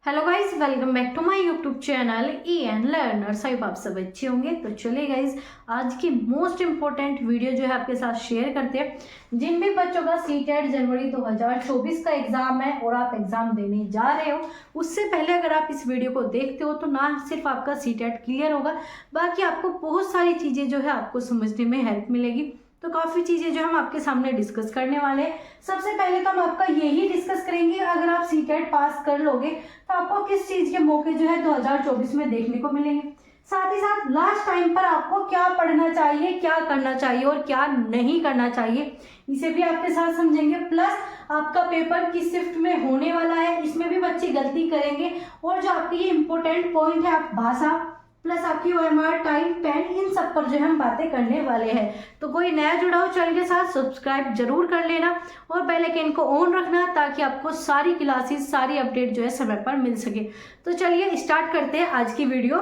Hello guys, welcome back to my YouTube channel N learners. I आप सब अच्छे होंगे। तो चलिए गाइज, आज की मोस्ट इंपॉर्टेंट वीडियो जो है आपके साथ शेयर करते हैं। जिन भी बच्चों का सीटेट जनवरी 2024 का एग्जाम है और आप एग्जाम देने जा रहे हो, उससे पहले अगर आप इस वीडियो को देखते हो तो ना सिर्फ आपका सीटेट क्लियर होगा, बाकी आपको बहुत सारी चीज़ें जो है आपको समझने में हेल्प मिलेगी। तो काफ़ी चीज़ें जो हम आपके सामने डिस्कस करने वाले हैं। सबसे पहले तो हम आपका यही डिस्कस करेंगे, अगर आप सीटेट पास कर लोगे तो आपको किस चीज़ के मौके जो है 2024 में देखने को मिलेंगे। साथ ही साथ लास्ट टाइम पर आपको क्या पढ़ना चाहिए, क्या करना चाहिए और क्या नहीं करना चाहिए, इसे भी आपके साथ समझेंगे। प्लस आपका पेपर किस शिफ्ट में होने वाला है, इसमें भी बच्चे गलती करेंगे। और जो आपकी ये इंपॉर्टेंट पॉइंट है, आप भाषा प्लस आपकी OMR, टाइम, पेन, इन सब पर जो हम बातें करने वाले हैं। तो कोई नया जुड़ा हो चैनल के साथ सब्सक्राइब जरूर कर लेना और बेल आइकन को ऑन रखना, ताकि आपको सारी क्लासेस, सारी अपडेट जो है समय पर मिल सके। तो चलिए स्टार्ट करते हैं आज की वीडियो।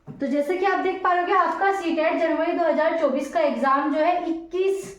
तो जैसे कि आप देख पा रहे हो, आपका सीटेट जनवरी 2024 का एग्जाम जो है 21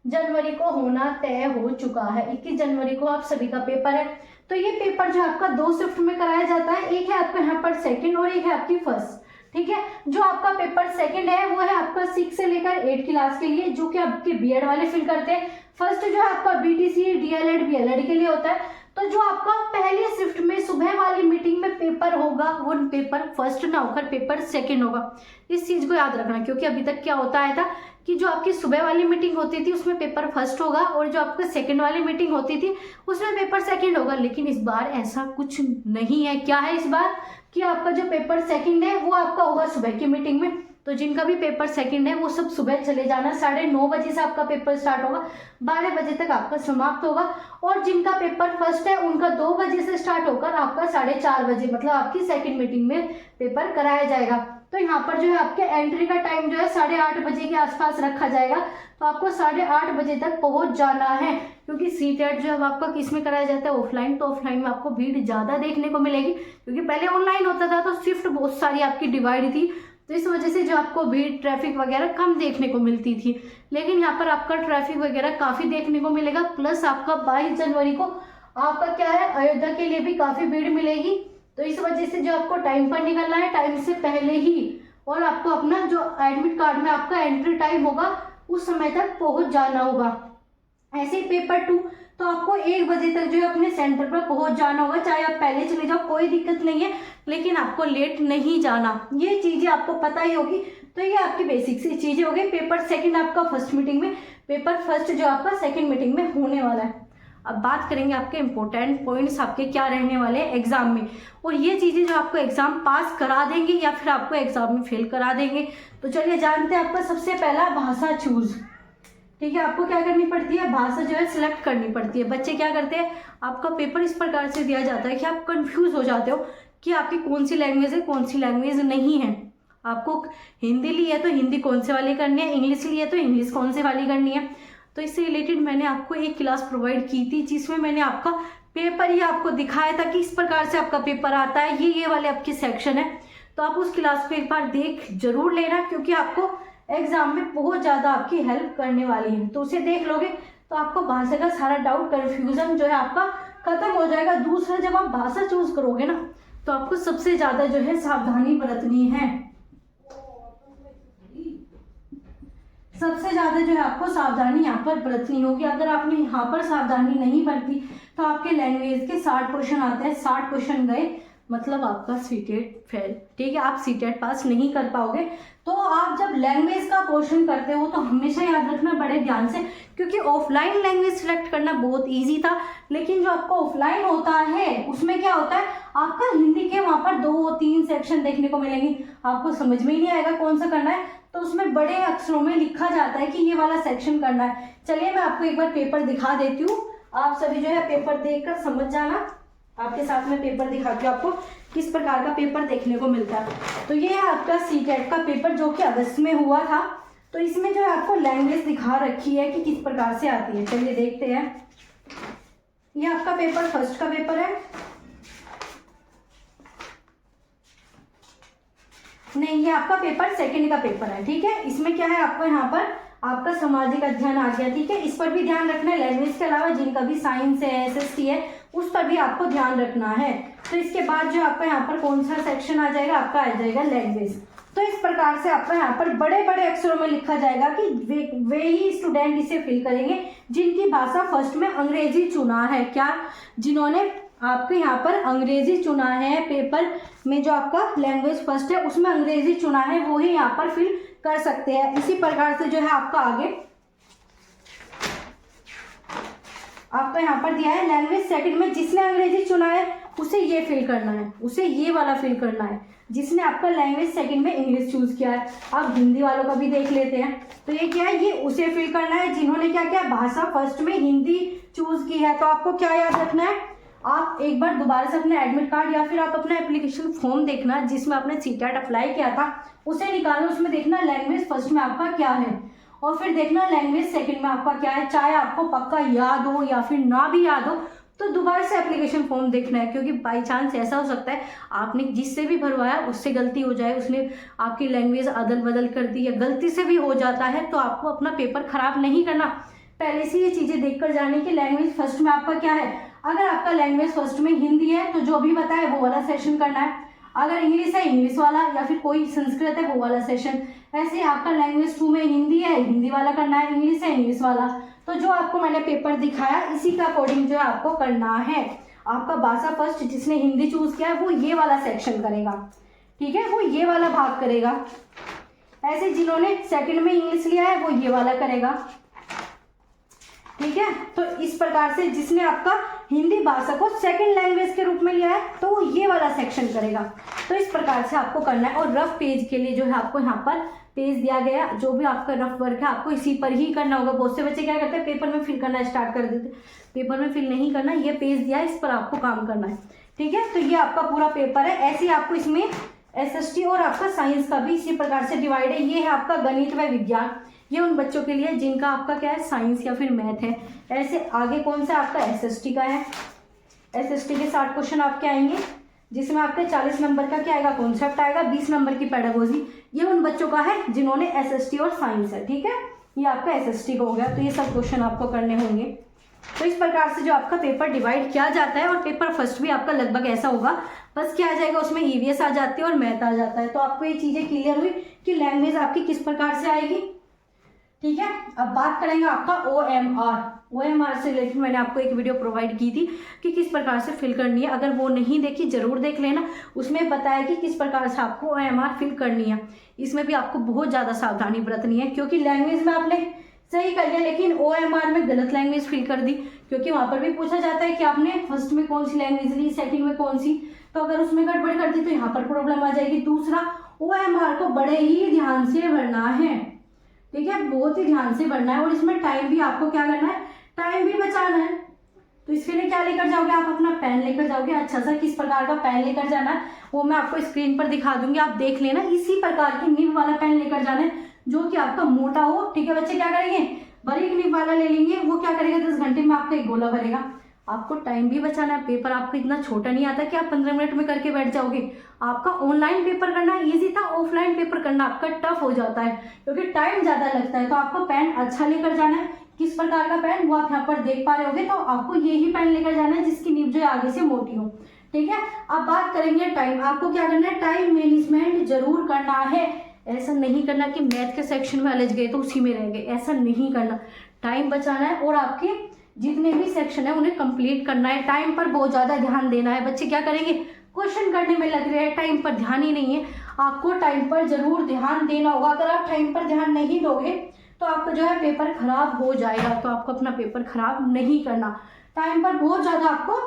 जनवरी को होना तय हो चुका है। 21 जनवरी को आप सभी का पेपर है। तो ये पेपर जो आपका 2 शिफ्ट में कराया जाता है, एक है आपका यहाँ पर सेकेंड और एक है आपकी फर्स्ट। ठीक है, जो आपका पेपर सेकंड है वो है आपका 6 से लेकर 8 क्लास के लिए, जो कि आपके बीएड वाले फिल करते हैं। फर्स्ट जो है आपका BTC, DLED, BLED के लिए होता है। तो जो आपका पहले शिफ्ट में सुबह वाली मीटिंग में पेपर होगा, वो पेपर फर्स्ट ना होकर पेपर सेकंड होगा। इस चीज को याद रखना, क्योंकि अभी तक क्या होता है था कि जो आपकी सुबह वाली मीटिंग होती थी उसमें पेपर फर्स्ट होगा और जो आपका सेकंड वाली मीटिंग होती थी उसमें पेपर सेकंड होगा। लेकिन इस बार ऐसा कुछ नहीं है। क्या है इस बार कि आपका जो पेपर सेकंड है वो आपका होगा सुबह की मीटिंग में। तो जिनका भी पेपर सेकंड है वो सब सुबह चले जाना। 9:30 बजे से आपका पेपर स्टार्ट होगा, 12 बजे तक आपका समाप्त होगा। और जिनका पेपर फर्स्ट है उनका 2 बजे से स्टार्ट होकर आपका 4:30 बजे, मतलब आपकी सेकंड मीटिंग में पेपर कराया जाएगा। तो यहाँ पर जो है आपके एंट्री का टाइम जो है 8:30 बजे के आसपास रखा जाएगा। तो आपको 8:30 बजे तक पहुंच जाना है, क्योंकि सीटेट जो है आपका किस में कराया जाता है, ऑफलाइन। तो ऑफलाइन में आपको भीड़ ज्यादा देखने को मिलेगी, क्योंकि पहले ऑनलाइन होता था तो शिफ्ट बहुत सारी आपकी डिवाइड थी, तो इस वजह से जो आपको भीड़, ट्रैफिक वगैरह कम देखने को मिलती थी। लेकिन यहाँ पर आपका ट्रैफिक वगैरह काफी देखने को मिलेगा। प्लस आपका 22 जनवरी को आपका क्या है, अयोध्या के लिए भी काफी भीड़ मिलेगी। तो इस वजह से जो आपको टाइम पर निकलना है, टाइम से पहले ही, और आपको अपना जो एडमिट कार्ड में आपका एंट्री टाइम होगा उस समय तक पहुंच जाना होगा। ऐसे ही पेपर 2 तो आपको 1 बजे तक जो है अपने सेंटर पर पहुंच जाना होगा। चाहे आप पहले चले जाओ कोई दिक्कत नहीं है, लेकिन आपको लेट नहीं जाना। ये चीजें आपको पता ही होगी। तो ये आपकी बेसिक सी चीजें हो गई। पेपर सेकंड आपका फर्स्ट मीटिंग में, पेपर फर्स्ट जो आपका सेकंड मीटिंग में होने वाला है। अब बात करेंगे आपके इंपॉर्टेंट पॉइंट्स आपके क्या रहने वाले हैं एग्जाम में, और ये चीजें जो आपको एग्जाम पास करा देंगे या फिर आपको एग्जाम में फेल करा देंगे। तो चलिए जानते हैं। आपका सबसे पहला भाषा चूज। ठीक है, आपको क्या करनी पड़ती है, भाषा जो है सिलेक्ट करनी पड़ती है। बच्चे क्या करते हैं, आपका पेपर इस प्रकार से दिया जाता है कि आप कंफ्यूज हो जाते हो कि आपकी कौन सी लैंग्वेज है, कौन सी लैंग्वेज नहीं है। आपको हिंदी ली है तो हिंदी कौन से वाली करनी है, इंग्लिश ली है तो इंग्लिश कौन से वाली करनी है। तो इससे रिलेटेड मैंने आपको एक क्लास प्रोवाइड की थी, जिसमें मैंने आपका पेपर ही आपको दिखाया था कि इस प्रकार से आपका पेपर आता है, ये वाले आपके सेक्शन है। तो आप उस क्लास को एक बार देख जरूर लेना, क्योंकि आपको एग्जाम में बहुत ज्यादा आपकी हेल्प करने वाली है। तो उसे देख लोगे तो आपको भाषा का सारा डाउट, कंफ्यूजन जो है आपका खत्म हो जाएगा। दूसरा, जब आप भाषा चूज करोगे ना, तो आपको सबसे ज्यादा जो है सावधानी बरतनी है। सबसे ज्यादा जो है आपको सावधानी यहाँ पर बरतनी होगी। अगर आपने यहाँ पर सावधानी नहीं बरती तो आपके लैंग्वेज के 60 क्वेश्चन आते हैं, 60 क्वेश्चन गए, मतलब आपका सीटेट फेल। ठीक है, आप सीटेट पास नहीं कर पाओगे। तो आप जब लैंग्वेज का पोर्शन करते हो तो हमेशा याद रखना बड़े ध्यान से, क्योंकि ऑफलाइन लैंग्वेज सिलेक्ट करना बहुत इजी था। लेकिन जो आपका ऑफलाइन होता है उसमें क्या होता है, आपका हिंदी के वहां पर 2-3 सेक्शन देखने को मिलेंगे, आपको समझ में ही नहीं आएगा कौन सा करना है। तो उसमें बड़े अक्षरों में लिखा जाता है कि ये वाला सेक्शन करना है। चलिए मैं आपको एक बार पेपर दिखा देती हूँ, आप सभी जो है पेपर देखकर समझ जाना। आपके साथ में पेपर दिखाती हूँ आपको किस प्रकार का पेपर देखने को मिलता है। तो ये है आपका सीटेट का पेपर, जो कि अगस्त में हुआ था। तो इसमें जो है आपको लैंग्वेज दिखा रखी है कि किस प्रकार से आती है। चलिए देखते हैं। ये आपका पेपर फर्स्ट का पेपर है, नहीं ये आपका पेपर सेकंड का पेपर है। ठीक है, इसमें क्या है, आपको यहाँ पर आपका सामाजिक अध्ययन आ गया। ठीक है, इस पर भी ध्यान रखना है। लैंग्वेज के अलावा जिनका भी साइंस है, SST है, उस पर भी आपको ध्यान रखना है। तो इसके बाद जो आपका यहाँ पर कौन सा सेक्शन आ जाएगा, आपका आ जाएगा लैंग्वेज। तो इस प्रकार से आपका यहाँ पर बड़े बड़े अक्षरों में लिखा जाएगा कि वे ही स्टूडेंट इसे फिल करेंगे जिनकी भाषा फर्स्ट में अंग्रेजी चुना है। क्या, जिन्होंने आपके यहाँ पर अंग्रेजी चुना है, पेपर में जो आपका लैंग्वेज फर्स्ट है उसमें अंग्रेजी चुना है, वो ही यहाँ पर फिल कर सकते हैं। इसी प्रकार से जो है आपका आगे आपका यहाँ पर दिया है लैंग्वेज सेकंड में जिसने अंग्रेजी चुना है उसे ये फिल करना है, उसे ये वाला फिल करना है। जिसने आपका लैंग्वेज सेकंड में इंग्लिश चूज किया है, आप हिंदी वालों का भी देख लेते हैं। तो ये क्या है, ये उसे फिल करना है जिन्होंने क्या किया, भाषा फर्स्ट में हिंदी चूज की है। तो आपको क्या याद रखना है, आप एक बार दोबारा से अपने एडमिट कार्ड या फिर आप अपना एप्लीकेशन फॉर्म देखना जिसमें आपने सीटेट अप्लाई किया था, उसे निकालना, उसमें देखना लैंग्वेज फर्स्ट में आपका क्या है और फिर देखना लैंग्वेज सेकंड में आपका क्या है। चाहे आपको पक्का याद हो या फिर ना भी याद हो तो दोबारा से एप्लीकेशन फॉर्म देखना है, क्योंकि बाई चांस ऐसा हो सकता है आपने जिससे भी भरवाया उससे गलती हो जाए, उसने आपकी लैंग्वेज अदल बदल कर दी या गलती से भी हो जाता है, तो आपको अपना पेपर खराब नहीं करना। पहले से ये चीज़ें देखकर जाने की लैंग्वेज फर्स्ट में आपका क्या है। अगर आपका लैंग्वेज फर्स्ट में हिंदी है तो जो भी बताए वो वाला सेशन करना है, अगर इंग्लिश है इंग्लिश वाला, या फिर कोई संस्कृत है वो वाला सेशन। ऐसे आपका लैंग्वेज 2 में हिंदी है, हिंदी वाला करना है, इंग्लिश है इंग्लिश वाला। तो जो आपको मैंने पेपर दिखाया इसी का अकॉर्डिंग जो है आपको करना है। आपका भाषा फर्स्ट जिसने हिंदी चूज किया है वो ये वाला सेक्शन करेगा, ठीक है, वो ये वाला भाग करेगा। ऐसे जिन्होंने सेकंड में इंग्लिश लिया है वो ये वाला करेगा, ठीक है। तो इस प्रकार से जिसने आपका हिंदी भाषा को सेकंड लैंग्वेज के रूप में लिया है तो वो ये वाला सेक्शन करेगा। तो इस प्रकार से आपको करना है। और रफ पेज के लिए जो है आपको यहाँ पर पेज दिया गया, जो भी आपका रफ वर्क है आपको इसी पर ही करना होगा। बहुत से बच्चे क्या करते हैं, पेपर में फिल करना स्टार्ट कर देते, पेपर में फिल नहीं करना, ये पेज दिया है इस पर आपको काम करना है, ठीक है। तो ये आपका पूरा पेपर है। ऐसे आपको इसमें SST और आपका साइंस का भी इसी प्रकार से डिवाइड है। ये है आपका गणित व विज्ञान, ये उन बच्चों के लिए जिनका आपका क्या है, साइंस या फिर मैथ है। ऐसे आगे कौन सा आपका SST का है, SST के 60 क्वेश्चन आपके आएंगे, जिसमें आपके 40 नंबर का क्या आएगा, कॉन्सेप्ट आएगा, 20 नंबर की पेडागोजी। ये उन बच्चों का है जिन्होंने SST और साइंस है, ठीक है। ये आपका SST का हो गया। तो ये सब क्वेश्चन आपको करने होंगे। तो इस प्रकार से जो आपका पेपर डिवाइड किया जाता है, और पेपर फर्स्ट भी आपका लगभग ऐसा होगा, बस क्या आ जाएगा उसमें EVS आ जाती है और मैथ आ जाता है। तो आपको ये चीज़ें क्लियर हुई कि लैंग्वेज आपकी किस प्रकार से आएगी, ठीक है। अब बात करेंगे आपका OMR से रिलेटेड मैंने आपको एक वीडियो प्रोवाइड की थी कि किस प्रकार से फिल करनी है। अगर वो नहीं देखी जरूर देख लेना, उसमें बताया कि किस प्रकार से आपको OMR फिल करनी है। इसमें भी आपको बहुत ज़्यादा सावधानी बरतनी है, क्योंकि लैंग्वेज में आपने सही कर लिया लेकिन OMR में गलत लैंग्वेज फिल कर दी, क्योंकि वहाँ पर भी पूछा जाता है कि आपने फर्स्ट में कौन सी लैंग्वेज ली, सेकंड में कौन सी। तो अगर उसमें गड़बड़ कर दी तो यहाँ पर प्रॉब्लम आ जाएगी। दूसरा, OMR को बड़े ही ध्यान से भरना है, ठीक है, बहुत ही ध्यान से भरना है। और इसमें टाइम भी आपको क्या करना है, टाइम भी बचाना है। तो इसके लिए क्या लेकर जाओगे, आप अपना पेन लेकर जाओगे। अच्छा सा किस प्रकार का पेन लेकर जाना है वो मैं आपको स्क्रीन पर दिखा दूंगी, आप देख लेना। इसी प्रकार की निब वाला पेन लेकर जाना है जो कि आपका मोटा हो, ठीक है। बच्चे क्या करेंगे, बारीक निब वाला ले लेंगे, वो क्या करेगा 10 घंटे में आपका एक गोला भरेगा। आपको टाइम भी बचाना है। पेपर आपको इतना छोटा नहीं आता कि आप 15 मिनट में करके बैठ जाओगे। आपका ऑनलाइन पेपर करना इजी था, ऑफलाइन पेपर करना आपका टफ हो जाता है क्योंकि टाइम ज़्यादा लगता है। तो आपको पेन अच्छा लेकर जाना है। किस प्रकार का पेन वो आप यहाँ पर देख पा रहे होगे। तो आपको यही पेन लेकर जाना है जिसकी नीब जो है आगे से मोटी हो, ठीक है। अब बात करेंगे टाइम। आपको क्या करना है, टाइम मैनेजमेंट जरूर करना है। ऐसा नहीं करना कि मैथ के सेक्शन में अलझ गए तो उसी में रह गए, ऐसा नहीं करना। टाइम बचाना है और आपके जितने भी सेक्शन है उन्हें कंप्लीट करना है। टाइम पर बहुत ज़्यादा ध्यान देना है। बच्चे क्या करेंगे, क्वेश्चन करने में लग रहे हैं, टाइम पर ध्यान ही नहीं है। आपको टाइम पर जरूर ध्यान देना होगा। अगर आप टाइम पर ध्यान नहीं दोगे तो आपका जो है पेपर खराब हो जाएगा। तो आपको अपना पेपर खराब नहीं करना, टाइम पर बहुत ज़्यादा आपको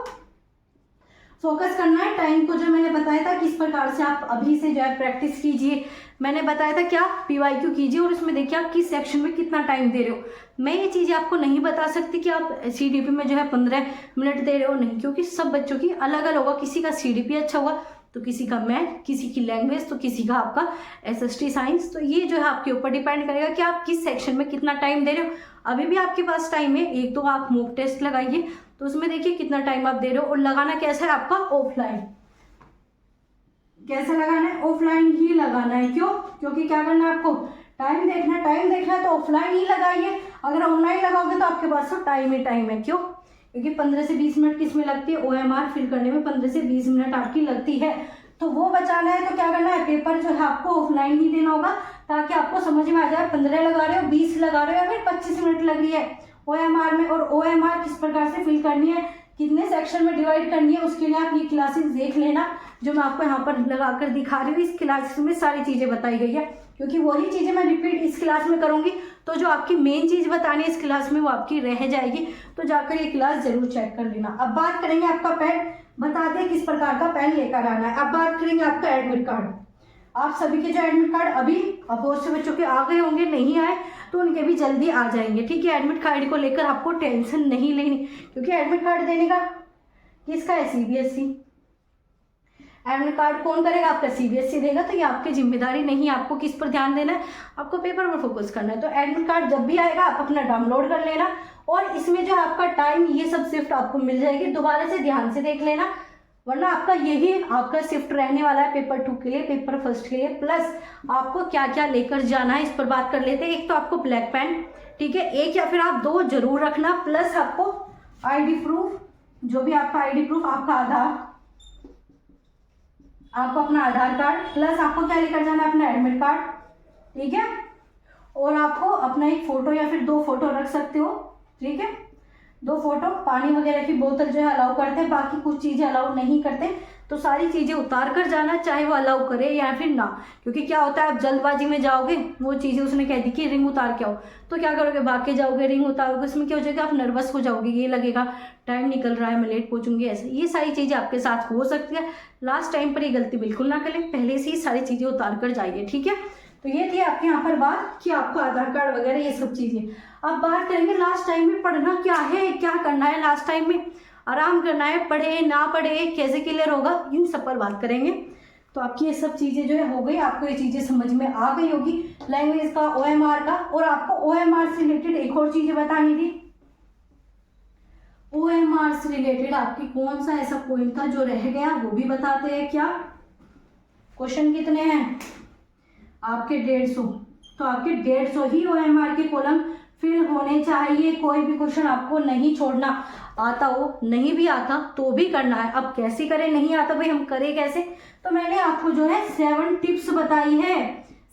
फोकस करना है। टाइम को जो मैंने बताया था किस प्रकार से आप अभी से जो है प्रैक्टिस कीजिए। मैंने बताया था क्या PYQ कीजिए और उसमें देखिए आप किस सेक्शन में कितना टाइम दे रहे हो। मैं ये चीज़ें आपको नहीं बता सकती कि आप CDP में जो है 15 मिनट दे रहे हो, नहीं, क्योंकि सब बच्चों की अलग अलग होगा। किसी का CDP अच्छा होगा तो किसी का मैथ, किसी की लैंग्वेज, तो किसी का आपका SST साइंस। तो ये जो है आपके ऊपर डिपेंड करेगा कि आप किस सेक्शन में कितना टाइम दे रहे हो। अभी भी आपके पास टाइम है, एक दो आप मॉक टेस्ट लगाइए तो उसमें देखिए कितना टाइम आप दे रहे हो। और लगाना कैसा है आपका, ऑफलाइन। कैसा लगाना है, ऑफलाइन ही लगाना है। क्यों, क्योंकि क्या करना है आपको, टाइम देखना है। टाइम देखना है तो ऑफलाइन ही लगाइए। अगर ऑनलाइन लगाओगे तो आपके पास तो टाइम ही टाइम है। क्यों, क्योंकि 15 से 20 मिनट किस में लगती है, OMR फिल करने में 15 से 20 मिनट आपकी लगती है। तो वो बचाना है तो क्या करना है, पेपर जो है आपको ऑफलाइन ही देना होगा, ताकि आपको समझ में आ जाए 15 लगा रहे हो, 20 लगा रहे हो या फिर 25 मिनट लग रही है OMR में, और OMR किस प्रकार से फिल करनी है, कितने सेक्शन में डिवाइड करनी है, उसके लिए आप ये क्लासेस देख लेना जो मैं आपको यहाँ पर लगा कर दिखा रही हूँ। इस क्लास में सारी चीज़ें बताई गई है, क्योंकि वही चीज़ें मैं रिपीट इस क्लास में करूँगी तो जो आपकी मेन चीज़ बतानी है इस क्लास में वो आपकी रह जाएगी। तो जाकर ये क्लास जरूर चेक कर लेना। अब बात करेंगे आपका पेन, बताते हैं किस प्रकार का पेन लेकर आना है। अब बात करेंगे आपका एडमिट कार्ड। आप सभी के जो एडमिट कार्ड अभी बहुत से बच्चों के आ गए होंगे, नहीं आए तो उनके भी जल्दी आ जाएंगे, ठीक है। एडमिट कार्ड को लेकर आपको टेंशन नहीं लेनी, क्योंकि एडमिट कार्ड देने का किसका है, CBSE। एडमिट कार्ड कौन करेगा, आपका CBSE देगा। तो ये आपकी जिम्मेदारी नहीं है, आपको किस पर ध्यान देना है, आपको पेपर पर फोकस करना है। तो एडमिट कार्ड जब भी आएगा आप अपना डाउनलोड कर लेना, और इसमें जो आपका टाइम ये सब शिफ्ट आपको मिल जाएगी, दोबारा से ध्यान से देख लेना, वरना आपका यही आपका शिफ्ट रहने वाला है पेपर 2 के लिए, पेपर 1 के लिए। प्लस आपको क्या क्या लेकर जाना है इस पर बात कर लेते हैं। एक तो आपको ब्लैक पेन, ठीक है, एक या फिर आप 2 जरूर रखना। प्लस आपको ID प्रूफ, जो भी आपका ID प्रूफ, आपका आधार, आपको अपना आधार कार्ड, प्लस आपको क्या लेकर जाना है, अपना एडमिट कार्ड, ठीक है। और आपको अपना एक फोटो या फिर 2 फोटो रख सकते हो, ठीक है, 2 फोटो। पानी वगैरह की बोतल जो है अलाउ करते हैं, बाकी कुछ चीज़ें अलाउ नहीं करते। तो सारी चीज़ें उतार कर जाना, चाहे वो अलाउ करे या फिर ना, क्योंकि क्या होता है आप जल्दबाजी में जाओगे, वो चीज़ें उसने कह दी कि रिंग उतार के आओ, तो क्या करोगे, भाग के जाओगे, रिंग उतारोगे, उसमें क्या हो जाएगा, आप नर्वस हो जाओगे, ये लगेगा टाइम निकल रहा है, मैं लेट पहुँचूंगी, ऐसे ये सारी चीज़ें आपके साथ हो सकती है। लास्ट टाइम पर ये गलती बिल्कुल ना करें, पहले से ही सारी चीज़ें उतार कर जाइए, ठीक है। तो ये थी आपके यहाँ पर बात कि आपको आधार कार्ड वगैरह ये सब चीज़ें। अब बात करेंगे लास्ट टाइम में पढ़ना क्या है, क्या करना है लास्ट टाइम में, आराम करना है, पढ़े ना पढ़े, कैसे क्लियर होगा, इन सब पर बात करेंगे। तो आपकी ये सब चीज़ें जो है हो गई, आपको ये चीज़ें समझ में आ गई होगी, लैंग्वेज का, OMR का। और आपको OMR से रिलेटेड एक और चीज़ें बतानी थी। OMR से रिलेटेड आपकी कौन सा ऐसा पॉइंट था जो रह गया, वो भी बताते हैं। क्या क्वेश्चन कितने हैं आपके, 150। तो आपके 150 ही OMR के कॉलम फिल होने चाहिए, कोई भी क्वेश्चन आपको नहीं छोड़ना। आता हो, नहीं भी आता तो भी करना है। अब कैसे करें, नहीं आता भाई हम करें कैसे, तो मैंने आपको जो है 7 टिप्स बताई है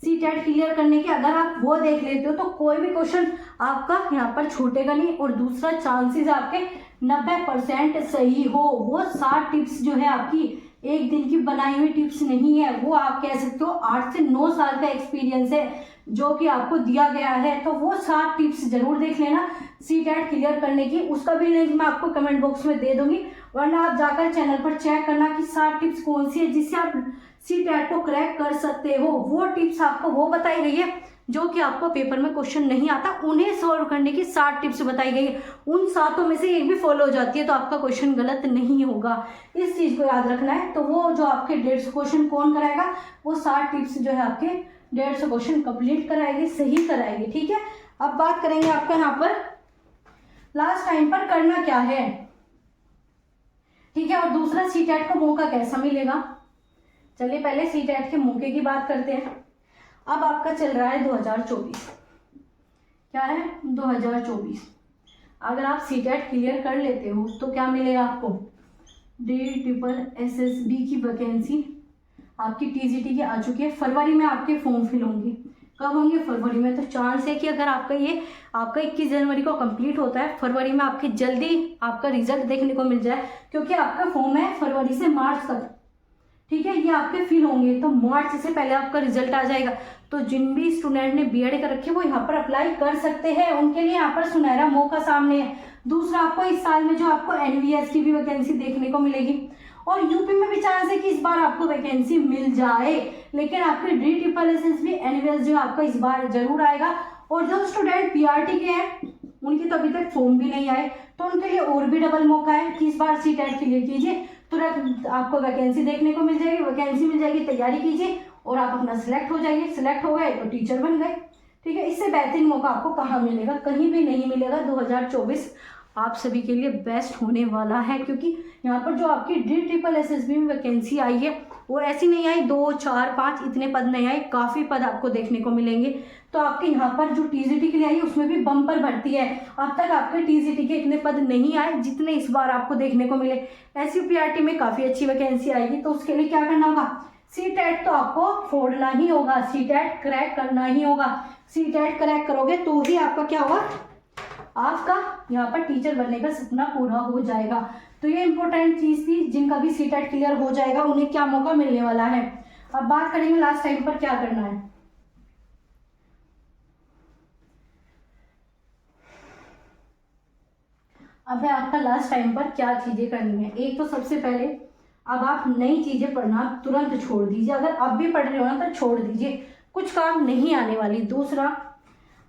CTET क्लियर करने के। अगर आप वो देख लेते हो तो कोई भी क्वेश्चन आपका यहाँ पर छूटेगा नहीं, और दूसरा चांसेस आपके 90% सही हो। वो 60 टिप्स जो है आपकी एक दिन की बनाई हुई टिप्स नहीं है, वो आप कह सकते हो 8 से 9 साल का एक्सपीरियंस है जो कि आपको दिया गया है। तो वो 60 टिप्स जरूर देख लेना CTET क्लियर करने की, उसका भी लिंक मैं आपको कमेंट बॉक्स में दे दूंगी, वरना आप जाकर चैनल पर चेक करना कि 60 टिप्स कौन सी है जिससे आप CTET को क्रैक कर सकते हो। वो टिप्स आपको वो बताई गई है जो कि आपको पेपर में क्वेश्चन नहीं आता, उन्हें सॉल्व करने की 60 टिप्स बताई गई है। उन 7 में से एक भी फॉलो हो जाती है तो आपका क्वेश्चन गलत नहीं होगा, इस चीज को याद रखना है। तो वो जो आपके 150 क्वेश्चन कौन कराएगा, वो 60 टिप्स जो है आपके 150 क्वेश्चन कंप्लीट कराएगी, सही कराएगी, ठीक है। अब बात करेंगे आपका यहाँ पर लास्ट टाइम पर करना क्या है, ठीक है, और दूसरा CTET को मौका कैसा मिलेगा। चलिए पहले CTET के मौके की बात करते हैं। अब आपका चल रहा है 2024, क्या है 2024। अगर आप CTET क्लियर कर लेते हो तो क्या मिलेगा आपको, DSSB की वैकेंसी आपकी TGT की आ चुकी है। फरवरी में आपके फॉर्म फिल होंगे, कब होंगे, फरवरी में। तो चांस है कि अगर आपका ये आपका 21 जनवरी को कंप्लीट होता है, फरवरी में आपके जल्दी आपका रिजल्ट देखने को मिल जाए, क्योंकि आपका फॉर्म है फरवरी से मार्च तक, ठीक है, ये आपके फिल होंगे। तो मार्च से पहले आपका रिजल्ट आ जाएगा। तो जिन भी स्टूडेंट ने BEd कर रखे वो यहाँ पर अप्लाई कर सकते हैं, उनके लिए यहाँ पर सुनहरा मौका सामने है। दूसरा, आपको इस साल में जो आपको NVS की भी वैकेंसी देखने को मिलेगी, और यूपी में भी चांस है कि इस बार आपको वैकेंसी मिल जाए, लेकिन आपके DSSB NVS जो आपका इस बार जरूर आएगा। और जो स्टूडेंट PRT के हैं उनकी तो अभी तक फॉर्म भी नहीं आए, तो उनके लिए और भी डबल मौका है कि इस बार CTET क्लियर कीजिए, तुरंत आपको वैकेंसी देखने को मिल जाएगी, वैकेंसी मिल जाएगी, तैयारी कीजिए और आप अपना सिलेक्ट हो जाइए। सिलेक्ट हो गए तो टीचर बन गए, ठीक है। इससे बेहतरीन मौका आपको कहाँ मिलेगा, कहीं भी नहीं मिलेगा। 2024 आप सभी के लिए बेस्ट होने वाला है, क्योंकि यहाँ पर जो आपकी DSSSB में वैकेंसी आई है वो ऐसी नहीं आई 2, 4, 5 इतने पद नहीं आए, काफ़ी पद आपको देखने को मिलेंगे। तो आपके यहाँ पर जो TGT के लिए आई है उसमें भी बम्पर भर्ती है। अब तक आपके TGT के इतने पद नहीं आए जितने इस बार आपको देखने को मिले। SUPRT में काफ़ी अच्छी वैकेंसी आएगी, तो उसके लिए क्या करना होगा, CTET तो आपको फोड़ना ही होगा, CTET क्रैक करना ही होगा। CTET क्रैक करोगे तो ही आपका क्या होगा, आपका यहाँ पर टीचर बनने का सपना पूरा हो जाएगा। तो ये इंपॉर्टेंट चीज थी, जिनका भी CTET क्लियर हो जाएगा उन्हें क्या मौका मिलने वाला है। अब बात करेंगे लास्ट टाइम पर क्या करना है। अब है आपका लास्ट टाइम पर क्या चीजें करनी है। एक तो सबसे पहले अब आप नई चीजें पढ़ना तुरंत छोड़ दीजिए, अगर अब भी पढ़ रहे हो ना तो छोड़ दीजिए, कुछ काम नहीं आने वाली। दूसरा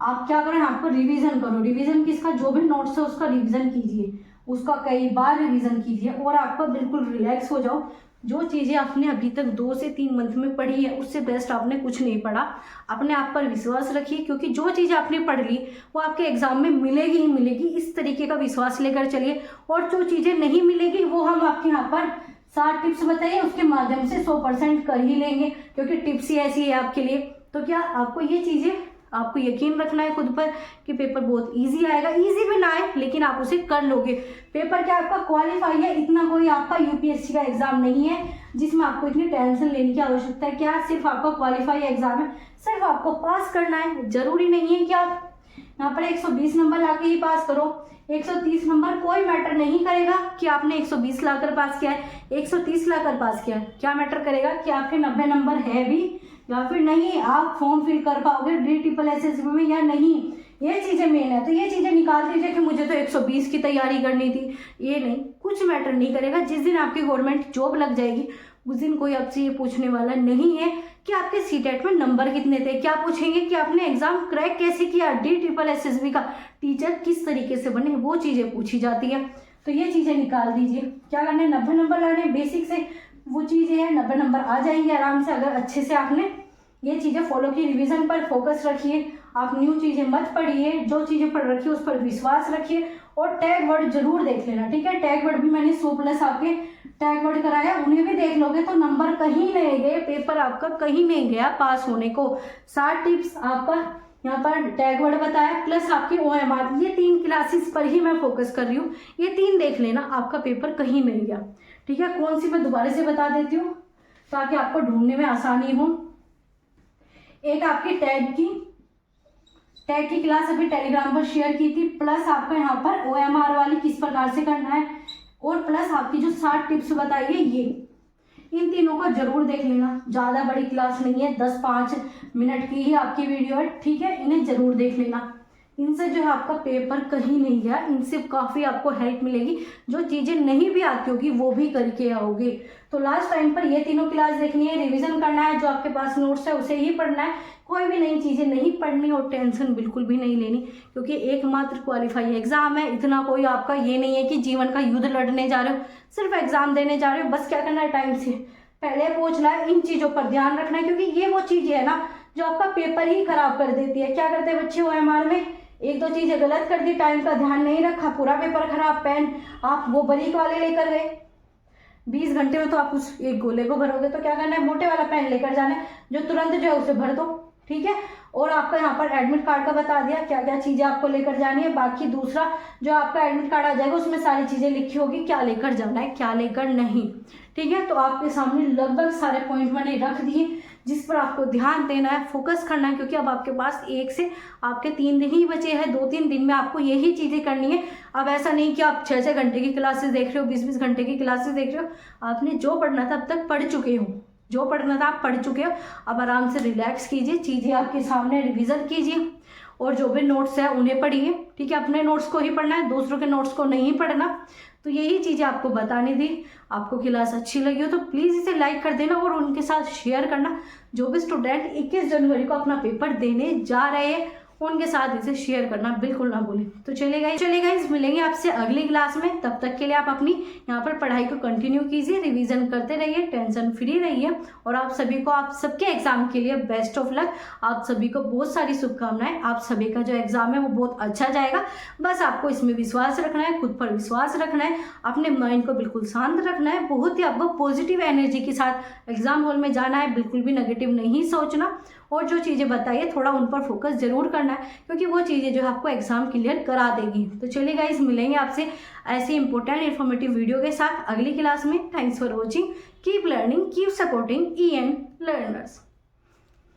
आप क्या करें, आपको रिवीजन करो। रिवीजन किसका, जो भी नोट्स है उसका रिवीजन कीजिए, उसका कई बार रिवीजन कीजिए और आपका बिल्कुल रिलैक्स हो जाओ। जो चीज़ें आपने अभी तक 2 से 3 मंथ में पढ़ी है उससे बेस्ट आपने कुछ नहीं पढ़ा। अपने आप पर विश्वास रखिए, क्योंकि जो चीज़ें आपने पढ़ ली वो आपके एग्जाम में मिलेगी ही मिलेगी। इस तरीके का विश्वास लेकर चलिए, और जो चीज़ें नहीं मिलेगी वो हम आपके यहाँ पर 7 टिप्स बताइए, उसके माध्यम से 100% कर ही लेंगे, क्योंकि टिप्स ही ऐसी है आपके लिए। तो क्या आपको ये चीज़ें, आपको यकीन रखना है खुद पर कि पेपर बहुत इजी आएगा। इजी भी ना आए लेकिन आप उसे कर लोगे। पेपर क्या आपका क्वालिफाई है, इतना कोई आपका UPSC का एग्जाम नहीं है जिसमें आपको इतनी टेंशन लेने की आवश्यकता है। क्या सिर्फ आपका क्वालिफाई एग्जाम है, सिर्फ आपको पास करना है। जरूरी नहीं है कि आप यहाँ पर 120 नंबर लाके ही पास करो। 130 नंबर कोई मैटर नहीं करेगा कि आपने 120 लाकर पास किया है, 130 लाकर पास किया है। क्या मैटर करेगा कि आपके 90 नंबर है भी या फिर नहीं, आप फॉर्म फिल कर पाओगे DSSSB में या नहीं, ये चीज़ें मेन है। तो ये चीज़ें निकाल दीजिए कि मुझे तो 120 की तैयारी करनी थी, ये नहीं, कुछ मैटर नहीं करेगा। जिस दिन आपकी गवर्नमेंट जॉब लग जाएगी उस दिन कोई आपसे ये पूछने वाला नहीं है कि आपके CTET में नंबर कितने थे। क्या पूछेंगे कि आपने एग्जाम क्रैक कैसे किया, DSSSB का टीचर किस तरीके से बने, वो चीज़ें पूछी जाती है। तो ये चीज़ें निकाल दीजिए। क्या करना है, 90 नंबर लाने बेसिक से, वो चीज़ें हैं 90 नंबर आ जाएंगे आराम से, अगर अच्छे से आपने ये चीज़ें फॉलो की। रिवीजन पर फोकस रखिए, आप न्यू चीज़ें मत पढ़िए, जो चीज़ें पढ़ रखिए उस पर विश्वास रखिए, और टैग वर्ड जरूर देख लेना, ठीक है। टैग वर्ड भी मैंने 100+ आपके टैग वर्ड कराया, उन्हें भी देख लोगे तो नंबर कहीं नहीं गए, पेपर आपका कहीं नहीं गया पास होने को। 7 टिप्स आपका यहाँ पर टैग वर्ड बताया, प्लस आपकी OMR, ये 3 क्लासेस पर ही मैं फोकस कर रही हूँ। ये 3 देख लेना, आपका पेपर कहीं नहीं गया, ठीक है। कौन सी मैं दोबारा से बता देती हूँ ताकि आपको ढूंढने में आसानी हो। एक आपकी टैग की क्लास अभी टेलीग्राम पर शेयर की थी, प्लस आपको यहाँ पर OMR वाली किस प्रकार से करना है, और प्लस आपकी जो 7 टिप्स बताई है ये, इन तीनों को जरूर देख लेना। ज़्यादा बड़ी क्लास नहीं है, 10-5 मिनट की ही आपकी वीडियो है, ठीक है। इन्हें जरूर देख लेना, इनसे जो है आपका पेपर कहीं नहीं गया, इनसे काफ़ी आपको हेल्प मिलेगी। जो चीज़ें नहीं भी आती होगी वो भी करके आओगे। तो लास्ट टाइम पर ये तीनों क्लास देखनी है, रिवीजन करना है, जो आपके पास नोट्स है उसे ही पढ़ना है, कोई भी नई चीज़ें नहीं पढ़नी और टेंशन बिल्कुल भी नहीं लेनी, क्योंकि एकमात्र क्वालिफाई एग्जाम है। इतना कोई आपका ये नहीं है कि जीवन का युद्ध लड़ने जा रहे हो, सिर्फ एग्जाम देने जा रहे हो। बस क्या करना है, टाइम से पहले पहुंचना है, इन चीज़ों पर ध्यान रखना है, क्योंकि ये वो चीज़ें है ना जो आपका पेपर ही खराब कर देती है। क्या करते हैं बच्चे OMR में, 1-2 चीज़ें गलत कर दी, टाइम का ध्यान नहीं रखा, पूरा पेपर खराब। पेन आप वो बारीक वाले लेकर गए, 20 घंटे में तो आप उस एक गोले को भरोगे। तो क्या करना है, मोटे वाला पेन लेकर जाना है जो तुरंत जो है उसे भर दो, ठीक है। और आपका यहाँ पर एडमिट कार्ड का बता दिया क्या क्या चीज़ें आपको लेकर जानी है। बाकी दूसरा जो आपका एडमिट कार्ड आ जाएगा उसमें सारी चीज़ें लिखी होगी, क्या लेकर जाना है क्या लेकर नहीं, ठीक है। तो आपके सामने लगभग सारे पॉइंट मैंने रख दिए जिस पर आपको ध्यान देना है, फोकस करना है, क्योंकि अब आपके पास 1 से आपके 3 दिन ही बचे हैं। 2-3 दिन में आपको यही चीज़ें करनी है। अब ऐसा नहीं कि आप 6-6 घंटे की क्लासेस देख रहे हो, 20-20 घंटे की क्लासेस देख रहे हो। आपने जो पढ़ना था अब तक पढ़ चुके हो, जो पढ़ना था आप पढ़ चुके हो। अब आराम से रिलैक्स कीजिए, चीज़ें आपके सामने रिवीजन कीजिए, और जो भी नोट्स है उन्हें पढ़िए, ठीक है। अपने नोट्स को ही पढ़ना है, दूसरों के नोट्स को नहीं पढ़ना। तो यही चीज़ें आपको बतानी थी। आपको क्लास अच्छी लगी हो तो प्लीज़ इसे लाइक कर देना और उनके साथ शेयर करना। जो भी स्टूडेंट 21 जनवरी को अपना पेपर देने जा रहे हैं उनके साथ इसे शेयर करना बिल्कुल ना भूलें। तो चलिए गाइस मिलेंगे आपसे अगली क्लास में। तब तक के लिए आप अपनी यहाँ पर पढ़ाई को कंटिन्यू कीजिए, रिवीजन करते रहिए, टेंशन फ्री रहिए। और आप सभी को, आप सबके एग्जाम के लिए बेस्ट ऑफ लक। आप सभी को बहुत सारी शुभकामनाएं। आप सभी का जो एग्जाम है वो बहुत अच्छा जाएगा। बस आपको इसमें विश्वास रखना है, खुद पर विश्वास रखना है, अपने माइंड को बिल्कुल शांत रखना है, बहुत ही आपको पॉजिटिव एनर्जी के साथ एग्जाम हॉल में जाना है, बिल्कुल भी नेगेटिव नहीं सोचना। और जो चीज़ें बताइए थोड़ा उन पर फोकस जरूर करना है, क्योंकि वो चीज़ें जो है आपको एग्जाम क्लियर करा देगी। तो चलिए गाइस मिलेंगे आपसे ऐसे इंपॉर्टेंट इन्फॉर्मेटिव वीडियो के साथ अगली क्लास में। Thanks for watching, keep learning, keep supporting E and learners.